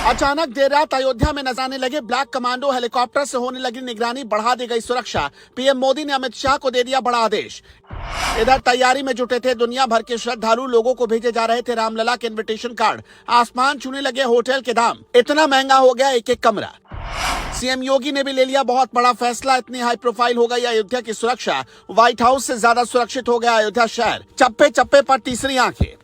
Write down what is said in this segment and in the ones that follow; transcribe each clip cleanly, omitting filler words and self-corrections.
अचानक देर रात अयोध्या में नजर आने लगे ब्लैक कमांडो हेलीकॉप्टर से होने लगी निगरानी बढ़ा दी गई सुरक्षा। पीएम मोदी ने अमित शाह को दे दिया बड़ा आदेश। इधर तैयारी में जुटे थे दुनिया भर के श्रद्धालु। लोगों को भेजे जा रहे थे रामलला के इन्विटेशन कार्ड। आसमान छूने लगे होटल के दाम। इतना महंगा हो गया एक एक कमरा। सीएम योगी ने भी ले लिया बहुत बड़ा फैसला। इतनी हाई प्रोफाइल हो गई अयोध्या की सुरक्षा, व्हाइट हाउस से ज्यादा सुरक्षित हो गया अयोध्या शहर। चप्पे चप्पे पर तीसरी आंखें।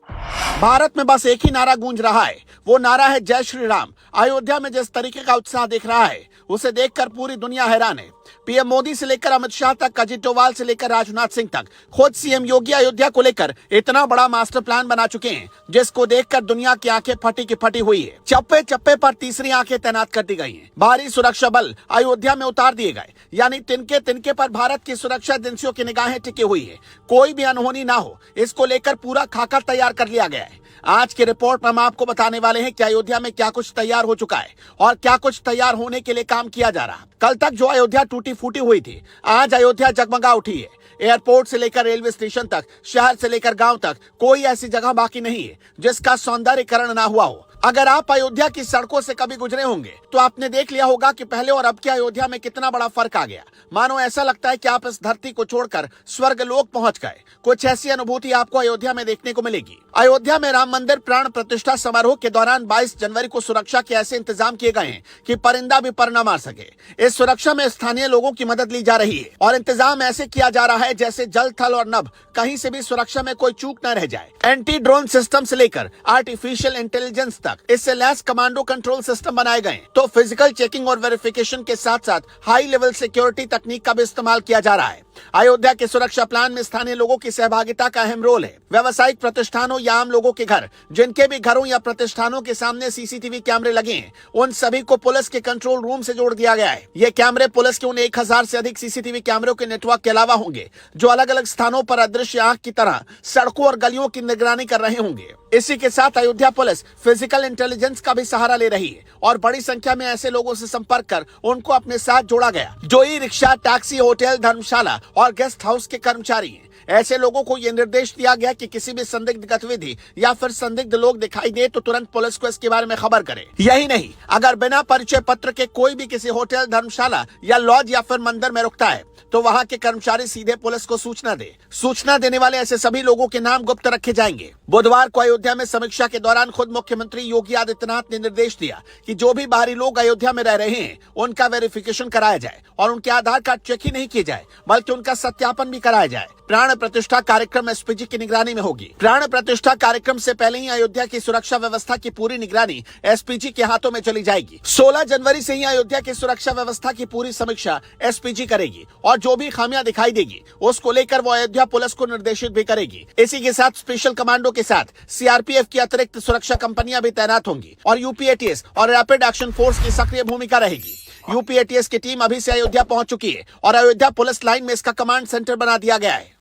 भारत में बस एक ही नारा गूंज रहा है, वो नारा है जय श्री राम। अयोध्या में जिस तरीके का उत्साह दिख रहा है उसे देखकर पूरी दुनिया हैरान है। पीएम मोदी से लेकर अमित शाह तक, अजित डोभाल से लेकर राजनाथ सिंह तक, खुद सीएम योगी अयोध्या को लेकर इतना बड़ा मास्टर प्लान बना चुके हैं जिसको देखकर दुनिया की आंखें फटी की फटी हुई है। चप्पे चप्पे पर तीसरी आंखें तैनात कर दी गई हैं। भारी सुरक्षा बल अयोध्या में उतार दिए गए, यानी तिनके तिनके पर भारत की सुरक्षा एजेंसियों की निगाहें टिकी हुई है। कोई भी अनहोनी ना हो, इसको लेकर पूरा खाका तैयार कर लिया गया है। आज की रिपोर्ट में हम आपको बताने वाले हैं कि अयोध्या में क्या कुछ तैयार हो चुका है और क्या कुछ तैयार होने के लिए काम किया जा रहा। कल तक जो अयोध्या टूटी फूटी हुई थी, आज अयोध्या जगमगा उठी है। एयरपोर्ट से लेकर रेलवे स्टेशन तक, शहर से लेकर गांव तक, कोई ऐसी जगह बाकी नहीं है जिसका सौंदर्यीकरण ना हुआ हो। अगर आप अयोध्या की सड़कों से कभी गुजरे होंगे तो आपने देख लिया होगा कि पहले और अब के अयोध्या में कितना बड़ा फर्क आ गया। मानो ऐसा लगता है कि आप इस धरती को छोड़कर स्वर्ग लोक पहुंच गए। कुछ ऐसी अनुभूति आपको अयोध्या में देखने को मिलेगी। अयोध्या में राम मंदिर प्राण प्रतिष्ठा समारोह के दौरान 22 जनवरी को सुरक्षा के ऐसे इंतजाम किए गए हैं कि परिंदा भी पर न मार सके। इस सुरक्षा में स्थानीय लोगों की मदद ली जा रही है और इंतजाम ऐसे किया जा रहा है जैसे जल, थल और नभ कहीं से भी सुरक्षा में कोई चूक न रह जाए। एंटी ड्रोन सिस्टम से लेकर आर्टिफिशियल इंटेलिजेंस तक, इससे लैस कमांडो कंट्रोल सिस्टम बनाए गए। तो फिजिकल चेकिंग और वेरिफिकेशन के साथ साथ हाई लेवल सिक्योरिटी तकनीक का भी इस्तेमाल किया जा रहा है। अयोध्या के सुरक्षा प्लान में स्थानीय लोगों की सहभागिता का अहम रोल है। व्यावसायिक प्रतिष्ठानों या आम लोगों के घर, जिनके भी घरों या प्रतिष्ठानों के सामने सीसीटीवी कैमरे लगे हैं, उन सभी को पुलिस के कंट्रोल रूम से जोड़ दिया गया है। ये कैमरे पुलिस के उन 1000 से अधिक सीसीटीवी कैमरों के नेटवर्क के अलावा होंगे जो अलग अलग स्थानों पर अदृश्य आंख की तरह सड़कों और गलियों की निगरानी कर रहे होंगे। इसी के साथ अयोध्या पुलिस फिजिकल इंटेलिजेंस का भी सहारा ले रही है और बड़ी संख्या में ऐसे लोगों से संपर्क कर उनको अपने साथ जोड़ा गया जो ई रिक्शा, टैक्सी, होटल, धर्मशाला और गेस्ट हाउस के कर्मचारी हैं। ऐसे लोगों को यह निर्देश दिया गया कि किसी भी संदिग्ध गतिविधि या फिर संदिग्ध लोग दिखाई दे तो तुरंत पुलिस को इसके बारे में खबर करें। यही नहीं, अगर बिना परिचय पत्र के कोई भी किसी होटल, धर्मशाला या लॉज या फिर मंदिर में रुकता है तो वहां के कर्मचारी सीधे पुलिस को सूचना दे। सूचना देने वाले ऐसे सभी लोगों के नाम गुप्त रखे जाएंगे। बुधवार को अयोध्या में समीक्षा के दौरान खुद मुख्यमंत्री योगी आदित्यनाथ ने निर्देश दिया कि जो भी बाहरी लोग अयोध्या में रह रहे हैं उनका वेरिफिकेशन कराया जाए और उनके आधार कार्ड चेक ही नहीं किए जाए बल्कि उनका सत्यापन भी कराया जाए। प्राण प्रतिष्ठा कार्यक्रम एसपीजी की निगरानी में होगी। प्राण प्रतिष्ठा कार्यक्रम से पहले ही अयोध्या की सुरक्षा व्यवस्था की पूरी निगरानी एसपीजी के हाथों में चली जाएगी। 16 जनवरी से ही अयोध्या की सुरक्षा व्यवस्था की पूरी समीक्षा एसपीजी करेगी और जो भी खामियां दिखाई देगी उसको लेकर वो अयोध्या पुलिस को निर्देशित भी करेगी। इसी के साथ स्पेशल कमांडो के साथ सीआरपीएफ की अतिरिक्त सुरक्षा कंपनियां भी तैनात होंगी और यूपीएटीएस और रैपिड एक्शन फोर्स की सक्रिय भूमिका रहेगी। यूपीएटीएस की टीम अभी से अयोध्या पहुंच चुकी है और अयोध्या पुलिस लाइन में इसका कमांड सेंटर बना दिया गया है।